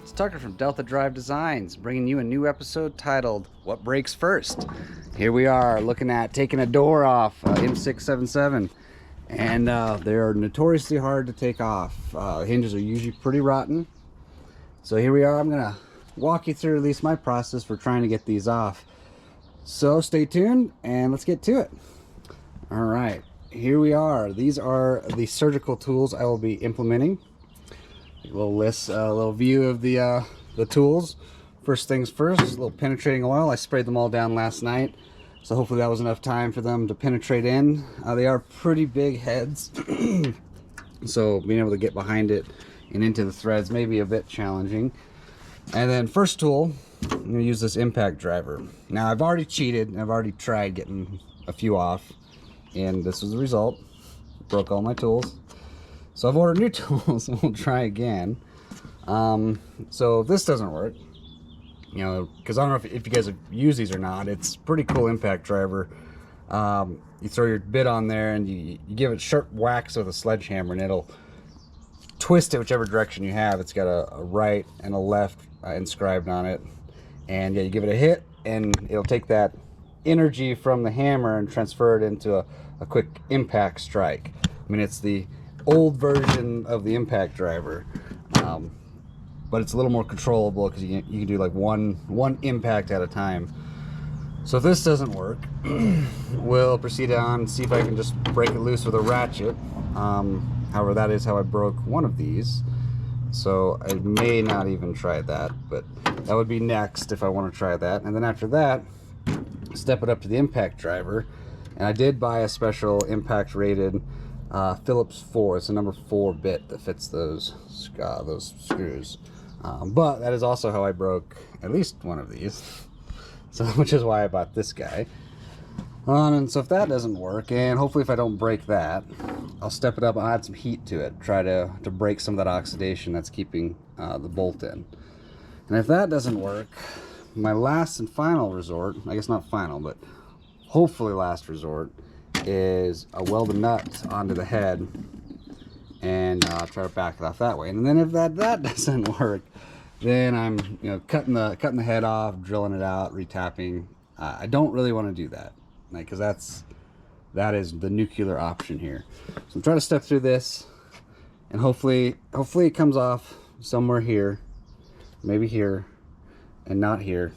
It's Tucker from Delta Drive Designs, bringing you a new episode titled What Breaks First. Here we are looking at taking a door off M-677, and they're notoriously hard to take off. Hinges are usually pretty rotten. So here we are. I'm going to walk you through at least my process for trying to get these off. So stay tuned and let's get to it. All right, here we are. These are the surgical tools I will be implementing. A little list, a little view of the tools. First things first, a little penetrating oil. I sprayed them all down last night, so hopefully that was enough time for them to penetrate in. They are pretty big heads, so being able to get behind it and into the threads may be a bit challenging. And then first tool, I'm going to use this impact driver. Now I've already cheated. I've already tried getting a few off, and this was the result. Broke all my tools. So I've ordered new tools and we'll try again. So if this doesn't work, you know, because I don't know if you guys have used these or not, it's pretty cool impact driver. You throw your bit on there and you give it sharp whacks with a sledgehammer and it'll twist it whichever direction you have. It's got a right and a left inscribed on it. And yeah, you give it a hit and it'll take that energy from the hammer and transfer it into a quick impact strike. I mean, it's the old version of the impact driver, but it's a little more controllable because you can do like one impact at a time. So if this doesn't work, we'll proceed on and see if I can just break it loose with a ratchet. However, that is how I broke one of these, so I may not even try that, but that would be next if I want to try that. And then after that, step it up to the impact driver. And I did buy a special impact rated Phillips 4. It's a number 4 bit that fits those screws. But that is also how I broke at least one of these. So, which is why I bought this guy. And so if that doesn't work, and hopefully if I don't break that, I'll step it up and add some heat to it. Try to break some of that oxidation that's keeping the bolt in. And if that doesn't work, my last and final resort, I guess not final, but hopefully last resort, is a weld a nut onto the head and try to back it off that way. And then if that doesn't work, then I'm cutting the head off, drilling it out, retapping. I don't really want to do that, because that is the nuclear option here. So I'm trying to step through this, and hopefully it comes off somewhere here, maybe here, and not here.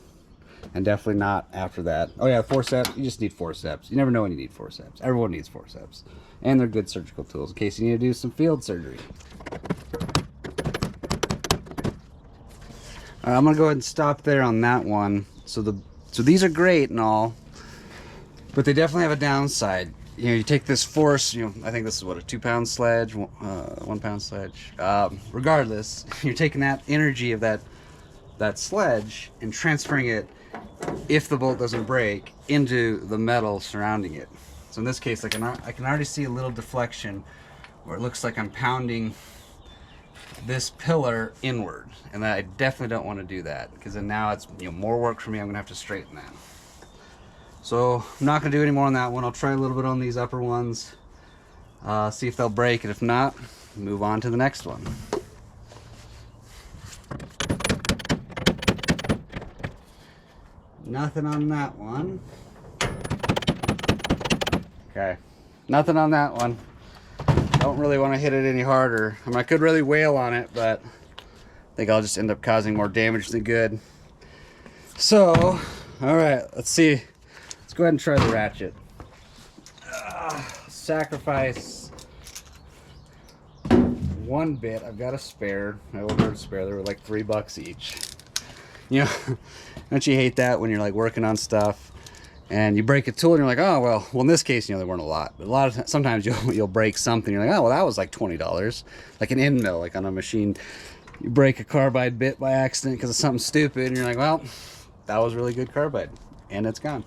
And definitely not after that. Oh yeah, forceps. You just need forceps. You never know when you need forceps. Everyone needs forceps. And they're good surgical tools in case you need to do some field surgery. I'm going to go ahead and stop there on that one. So these are great and all, but they definitely have a downside. You know, you take this force, I think this is what, a 2-pound sledge, 1-pound sledge. Regardless, you're taking that energy of that sledge and transferring it, if the bolt doesn't break, into the metal surrounding it. So in this case, I can already see a little deflection where it looks like I'm pounding this pillar inward, and I definitely don't want to do that, because then now it's more work for me. I'm gonna have to straighten that. So I'm not gonna do any more on that one. I'll try a little bit on these upper ones, see if they'll break, and if not, move on to the next one. Nothing on that one. Okay, nothing on that one. Don't really want to hit it any harder. I mean, I could really wail on it, but I think I'll just end up causing more damage than good. So, all right, let's see. Let's go ahead and try the ratchet. Sacrifice one bit. I've got a spare. I ordered a spare. They were like $3 each. Don't you hate that when you're like working on stuff and you break a tool and you're like, oh well, in this case, they weren't a lot, but sometimes you'll break something, you're like, oh well, that was like $20, like an end mill, like on a machine. You break a carbide bit by accident because of something stupid, and you're like, well, that was really good carbide, and it's gone.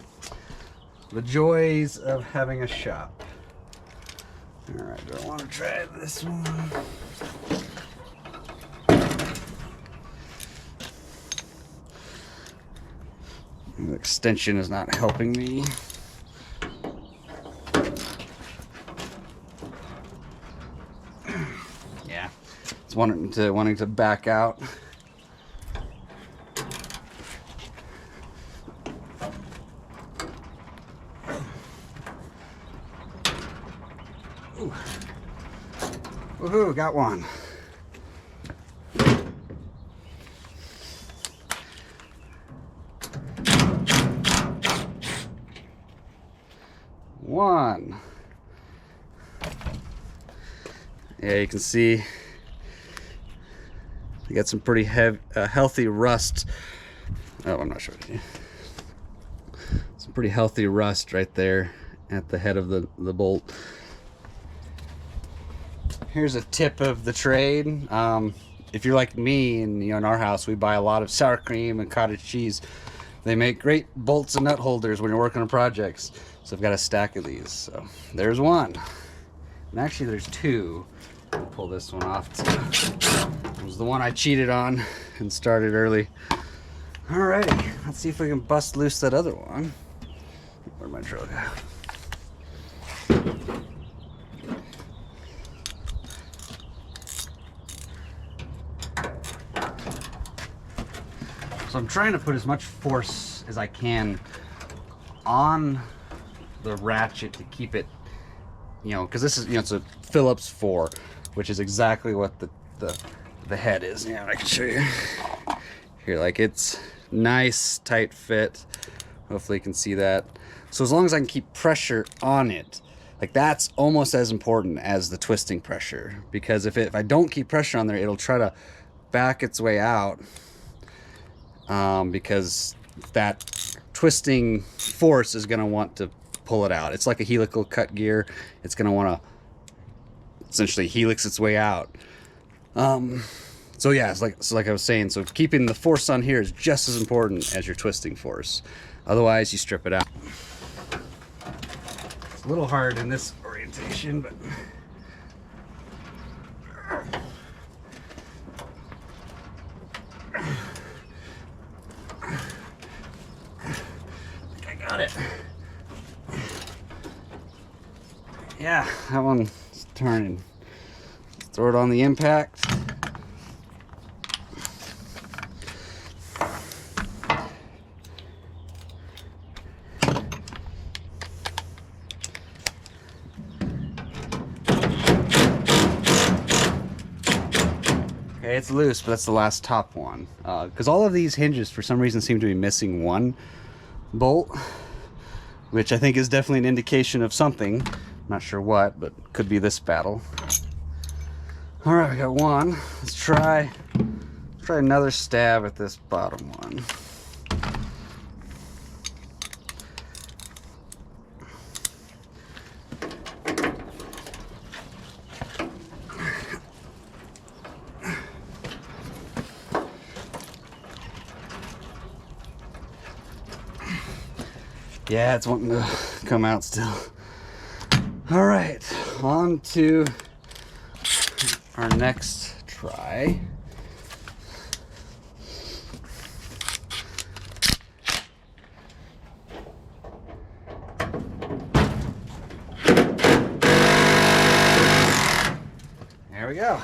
The joys of having a shop. All right, do I want to try this one? The extension is not helping me. Yeah, it's wanting to back out. Ooh. Woohoo, got one. One. Yeah, you can see you got some pretty healthy rust. Oh, I'm not sure. Some pretty healthy rust right there at the head of the bolt. Here's a tip of the trade. If you're like me, and in our house we buy a lot of sour cream and cottage cheese, they make great bolts and nut holders when you're working on projects. So I've got a stack of these. So there's one, and actually there's two. I'll pull this one off too. It was the one I cheated on and started early. Alrighty, let's see if we can bust loose that other one. Where'd my drill go? So I'm trying to put as much force as I can on the ratchet to keep it, because this is, it's a Phillips 4, which is exactly what the head is. Yeah, I can show you here. Like, it's nice, tight fit. Hopefully you can see that. So as long as I can keep pressure on it, like, that's almost as important as the twisting pressure, because if I don't keep pressure on there, it'll try to back its way out. Because that twisting force is going to want to pull it out. It's like a helical cut gear. It's going to want to essentially helix its way out. So yeah, it's like I was saying, so keeping the force on here is just as important as your twisting force. Otherwise, you strip it out. It's a little hard in this orientation, but got it. Yeah, that one's turning. Let's throw it on the impact. Okay, it's loose, but that's the last top one. Because all of these hinges, for some reason, seem to be missing one bolt, which I think is definitely an indication of something. I'm not sure what, but could be this battle. All right, we got one. Let's try another stab at this bottom one. Yeah, it's wanting to come out still. All right, on to our next try. There we go.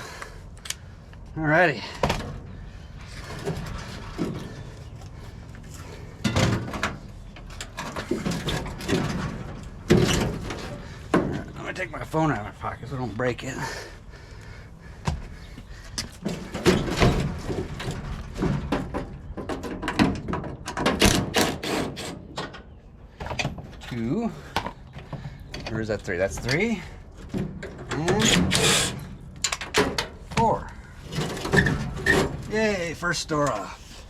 All righty. Take my phone out of my pocket so I don't break it. Two. Or is that three? That's three. And four. Yay, first door off.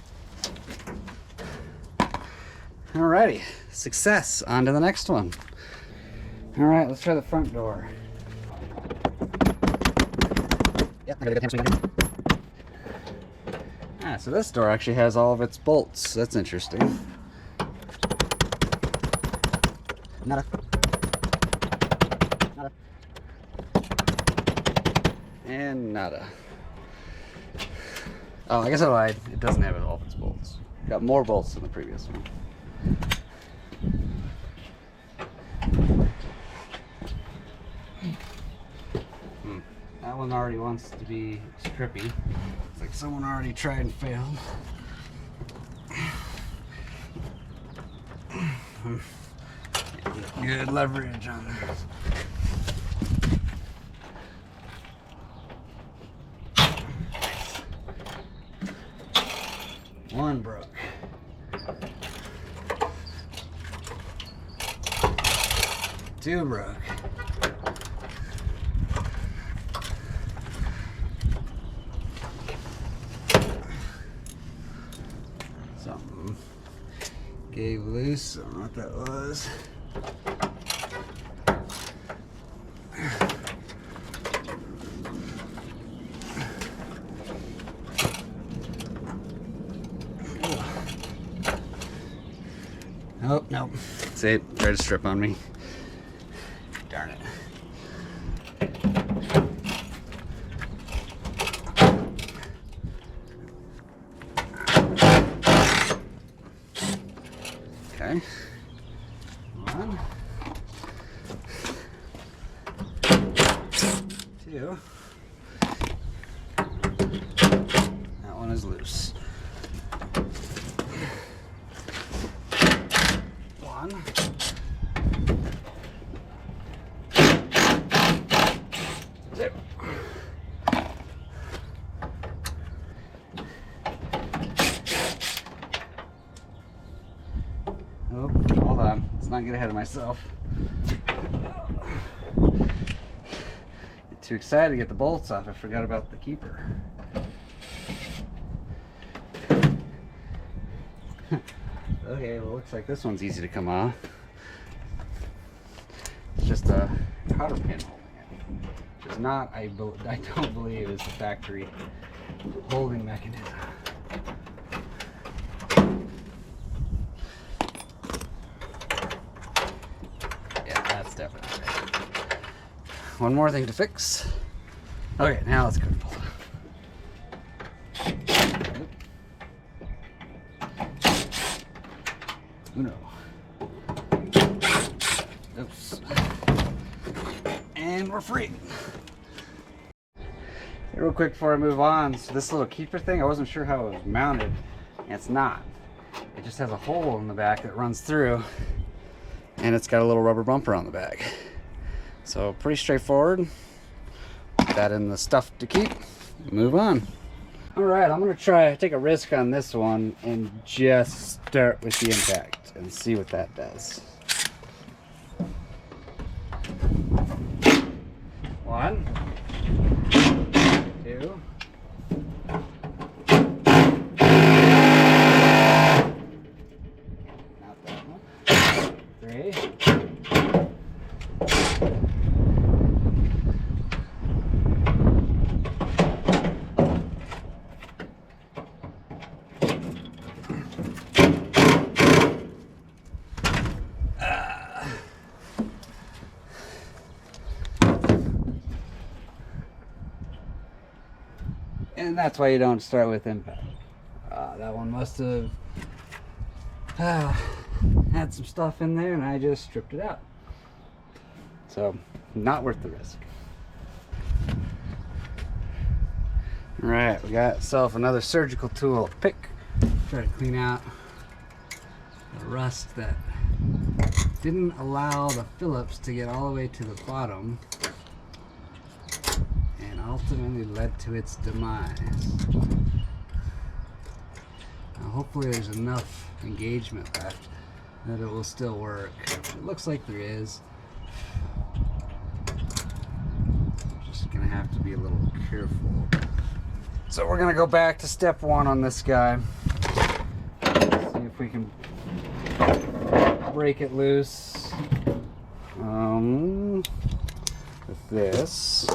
Alrighty, success. On to the next one. All right, let's try the front door. Yep, I got a good hand swing there. So this door actually has all of its bolts. That's interesting. Nada. Nada. And nada. Oh, I guess I lied. It doesn't have all of its bolts. Got more bolts than the previous one. That one already wants to be strippy. It's like someone already tried and failed. Good leverage on there. two broke. Something gave loose. I don't know what that was. Oh, no. See it? Tried to strip on me. Darn it. Okay. One. Two. That one is loose. One. Two. Oh, hold on. Let's not get ahead of myself. Get too excited to get the bolts off. I forgot about the keeper. Okay, well, looks like this one's easy to come off. It's just a cotter pin holding it. Which is not, I don't believe, is the factory holding mechanism. Yeah, that's definitely right. One more thing to fix. Okay, now let's go. Uno. Oops. And we're free. Hey, real quick before I move on, so this little keeper thing, I wasn't sure how it was mounted. And it's not. It just has a hole in the back that runs through, and it's got a little rubber bumper on the back. So pretty straightforward. Put that in the stuff to keep. Move on. Alright, I'm going to take a risk on this one and just start with the impact and see what that does. One, two, not that one, three, and that's why you don't start with impact. That one must have had some stuff in there, and I just stripped it out. So, not worth the risk. Alright, we got ourselves another surgical tool, pick. Try to clean out the rust that didn't allow the Phillips to get all the way to the bottom, and ultimately led to its demise. Now hopefully there's enough engagement left that it will still work. It looks like there is. Just gonna have to be a little careful. So we're gonna go back to step one on this guy. See if we can break it loose with this.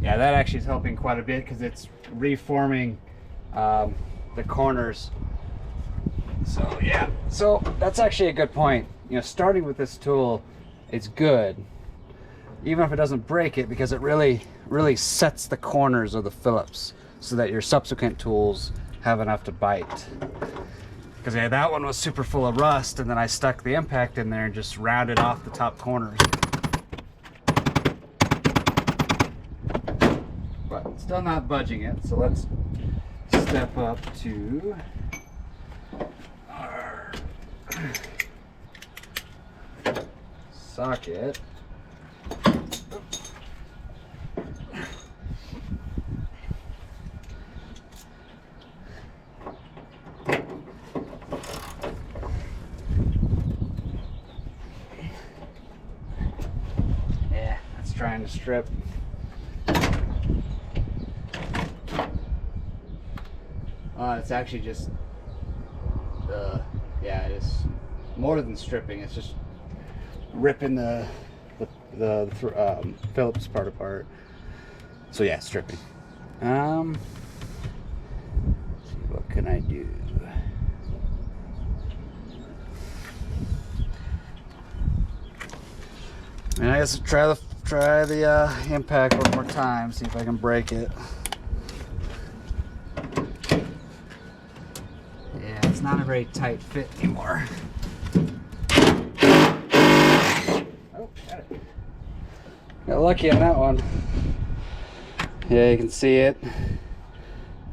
Yeah, that actually is helping quite a bit because it's reforming the corners. So yeah, so that's actually a good point. You know, starting with this tool, it's good, even if it doesn't break it, because it really sets the corners of the Phillips so that your subsequent tools have enough to bite. Because yeah, that one was super full of rust, and then I stuck the impact in there and just rounded off the top corners. But still not budging it, so let's step up to our socket. to strip. It's actually just, yeah, it's more than stripping. It's just ripping the Phillips part apart. So yeah, stripping. Let's see, what can I do? And I guess try the impact one more time, see if I can break it. Yeah, it's not a very tight fit anymore. Oh, got it. Got lucky on that one. Yeah, you can see it. It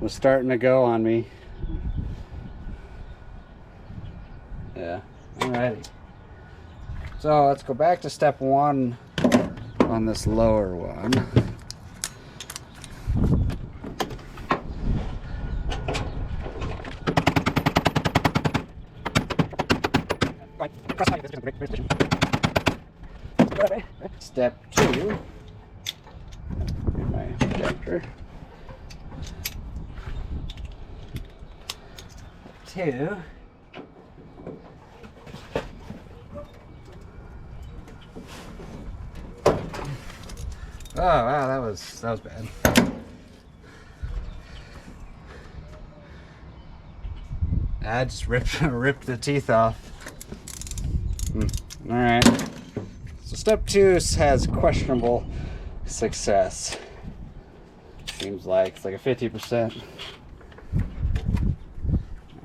was starting to go on me. Yeah, alrighty. So let's go back to step one on this lower one. Step two. My projector. Two. Oh wow, that was bad. I just ripped the teeth off. All right. So step two has questionable success. Seems like it's like a 50%.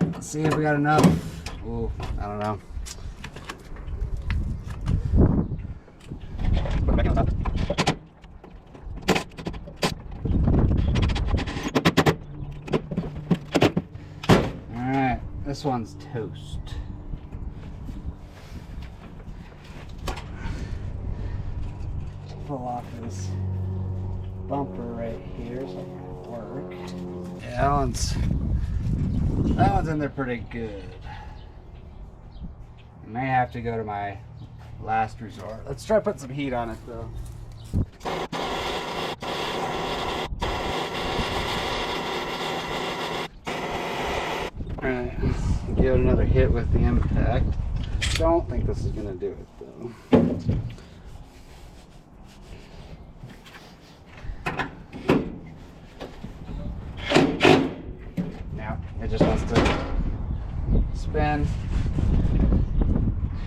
Let's see if we got enough. Ooh, I don't know. Put it back on top. Alright, this one's toast. Pull off this bumper right here so it can work. Yeah, that one's in there pretty good. I may have to go to my last resort. Let's try putting some heat on it though. Alright, give it another hit with the impact. Don't think this is gonna do it though. It just wants to spin.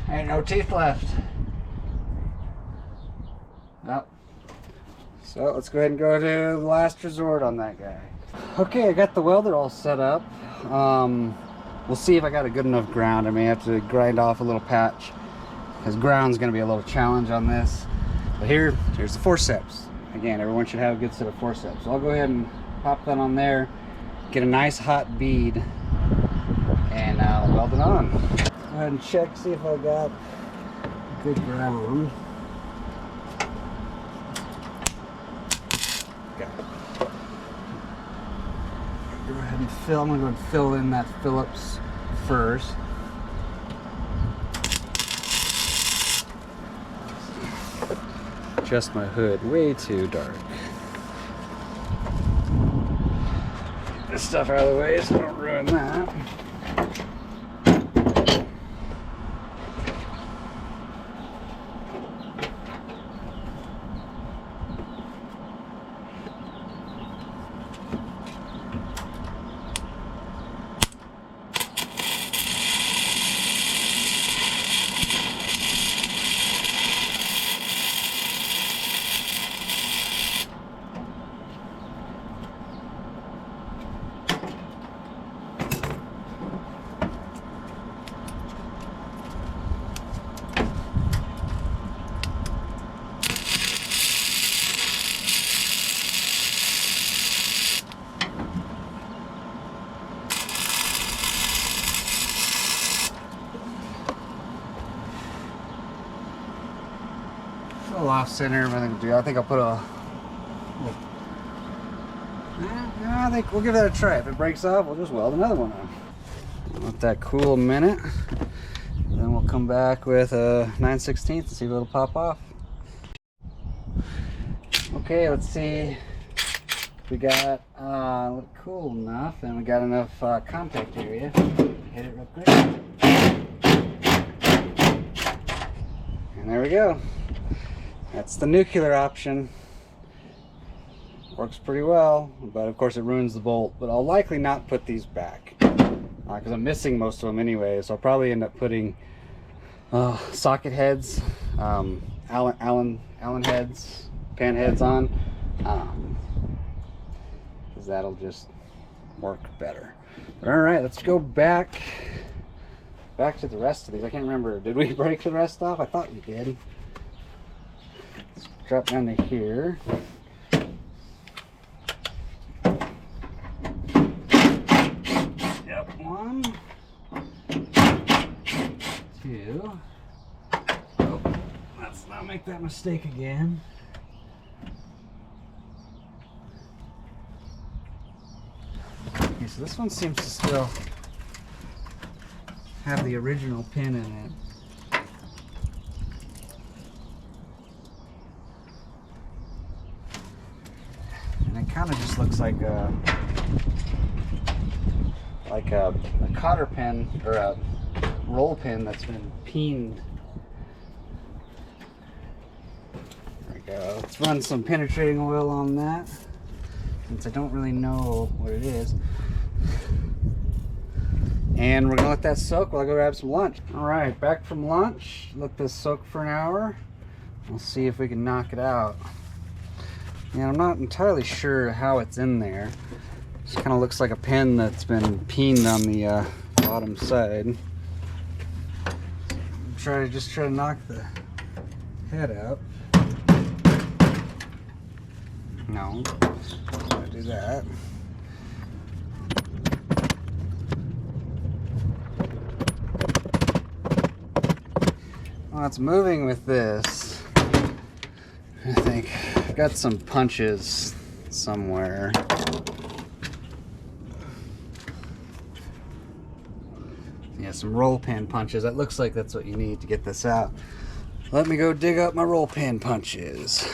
Ain't no teeth left. Nope. So let's go ahead and go to the last resort on that guy. Okay, I got the welder all set up. We'll see if I got a good enough ground. I may have to grind off a little patch because ground's going to be a little challenge on this. But here's the forceps. Again, everyone should have a good set of forceps. So I'll go ahead and pop that on there. Get a nice hot bead and weld it on. Go ahead and check, see if I got good ground. Okay. Go ahead and fill. I'm going to fill in that Phillips first. Adjust my hood way too dark. This stuff out of the way so I don't ruin that. Off center, I think I'll put a. I think we'll give that a try. If it breaks off, we'll just weld another one on. Let that cool a minute. Then we'll come back with a 9/16 and see if it'll pop off. Okay, let's see. We got cool enough, and we got enough contact area. Hit it real quick. And there we go. That's the nuclear option. Works pretty well, but of course it ruins the bolt. But I'll likely not put these back because I'm missing most of them anyway. So I'll probably end up putting socket heads, Allen heads, pan heads on, because that'll just work better. But all right, let's go back to the rest of these. I can't remember. Did we break the rest off? I thought we did. Let's drop down to here. Yep, 1, 2. Oh, let's not make that mistake again. Okay, so this one seems to still have the original pin in it. And it kind of just looks like a cotter pin or a roll pin that's been peened. There we go. Let's run some penetrating oil on that, since I don't really know what it is. And we're gonna let that soak while I go grab some lunch. All right, back from lunch. Let this soak for an hour. We'll see if we can knock it out. And I'm not entirely sure how it's in there. Just kind of looks like a pin that's been peened on the bottom side. Just try to knock the head out. No, I'm gonna do that. Well, it's moving with this. I think I've got some punches somewhere. Yeah, some roll pin punches. That looks like that's what you need to get this out. Let me go dig up my roll pin punches.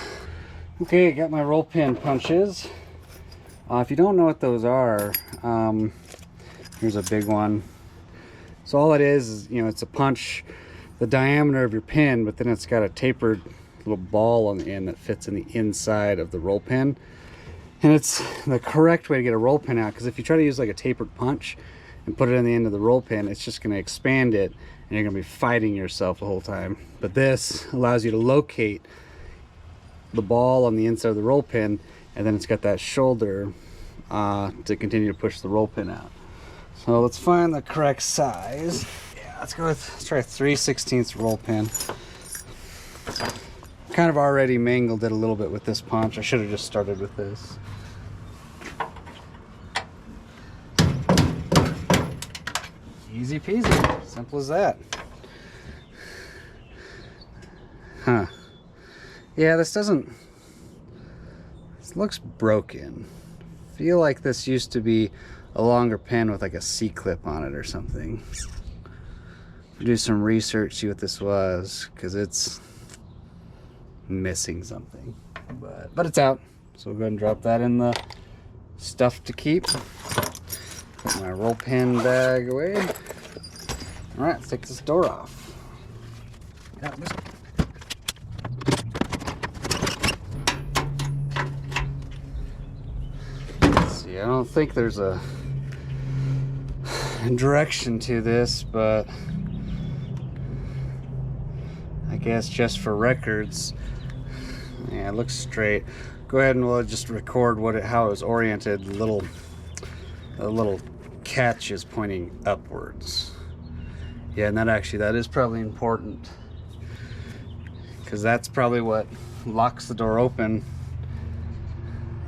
Okay, got my roll pin punches. If you don't know what those are, here's a big one. So all it is, you know, it's a punch the diameter of your pin, but then it's got a tapered little ball on the end that fits in the inside of the roll pin. And it's the correct way to get a roll pin out, because if you try to use like a tapered punch and put it in the end of the roll pin, it's just going to expand it and you're going to be fighting yourself the whole time. But this allows you to locate the ball on the inside of the roll pin, and then it's got that shoulder to continue to push the roll pin out. So let's find the correct size. Yeah, let's try a 3/16 roll pin. Kind of already mangled it a little bit with this punch. I should have just started with this. Easy peasy, simple as that. Huh. Yeah, this looks broken. I feel like this used to be a longer pin with like a C-clip on it or something. Do some research, see what this was, because it's missing something. But it's out. So we'll go ahead and drop that in the stuff to keep. Put my roll pin bag away. Alright, let's take this door off. Yeah, let's see, I don't think there's a direction to this, but I guess just for records, yeah, it looks straight. Go ahead and we'll just record how it was oriented. The little catch is pointing upwards. Yeah, and that is probably important, because that's probably what locks the door open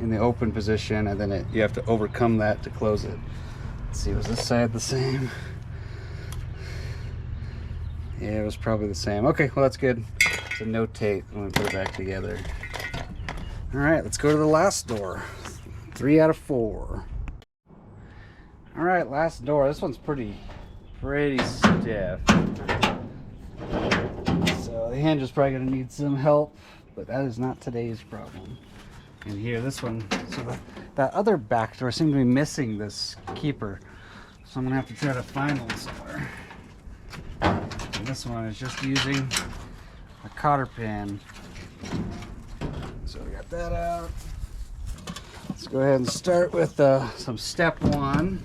in the open position, and then you have to overcome that to close it. Let's see, was this side the same? Yeah, it was probably the same. Okay, well that's good. So notate when we put it back together. All right, let's go to the last door. 3 out of 4. All right, last door. This one's pretty stiff. So the hinge is probably gonna need some help, but that is not today's problem. And here, this one, so that other back door seemed to be missing this keeper. So I'm gonna have to try to find one somewhere. And this one is just using a cotter pin. So we got that out. Let's go ahead and start with some step one.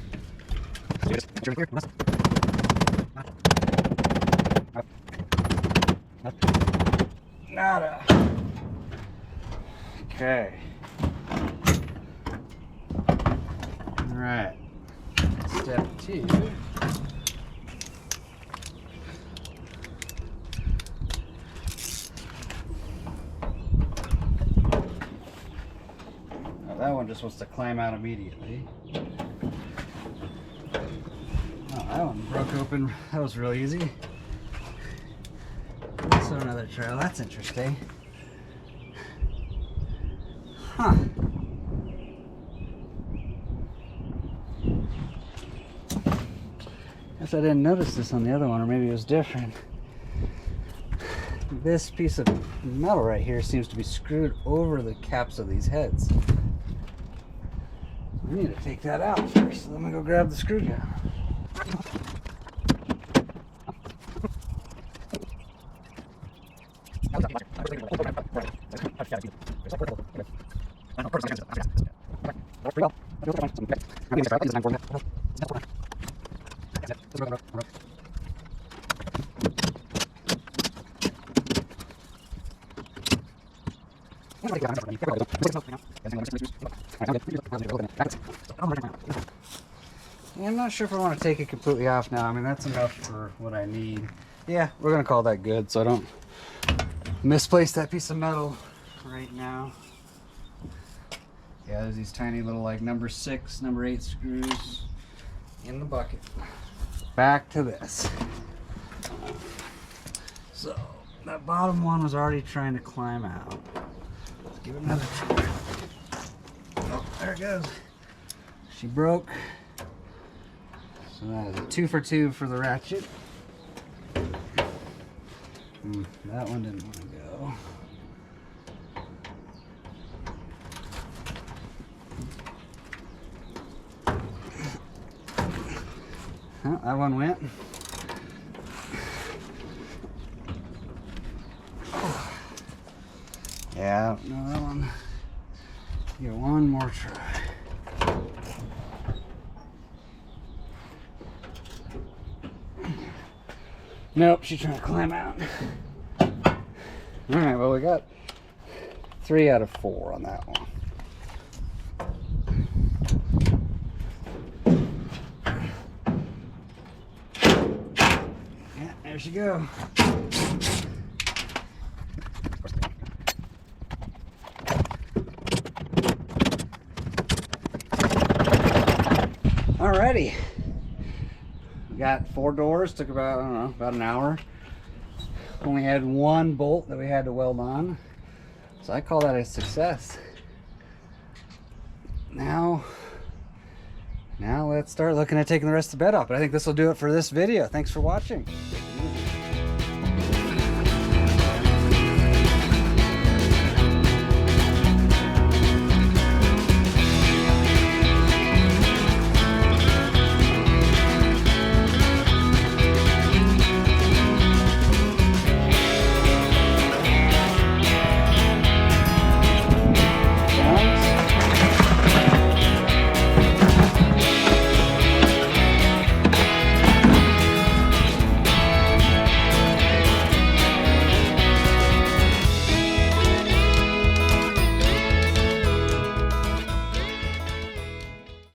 Nada. Okay. All right. Step two. Now that one just wants to climb out immediately. Oh, that one broke open. That was real easy. Also another trail. That's interesting. Huh. Guess I didn't notice this on the other one, or maybe it was different. This piece of metal right here seems to be screwed over the caps of these heads. I need to take that out first. So let me go grab the screwdriver. Yeah, I'm not sure if I want to take it completely off now. I mean, that's enough for what I need. Yeah, we're gonna call that good, so I don't misplace that piece of metal right now. Yeah, there's these tiny little like number 6, number 8 screws in the bucket. Back to this. So that bottom one was already trying to climb out. Let's give it another try. Oh, there it goes. She broke. So that is a 2 for 2 for the ratchet. That one didn't want to go. Oh, that one went. Oh. Yeah, no, that one. Give it one more try. Nope, she's trying to climb out. Alright, well, we got 3 out of 4 on that one. Yeah, there she goes. Alrighty. We got 4 doors, took about, I don't know, about an hour. Only had 1 bolt that we had to weld on. So I call that a success. Now let's start looking at taking the rest of the bed off. But I think this will do it for this video. Thanks for watching.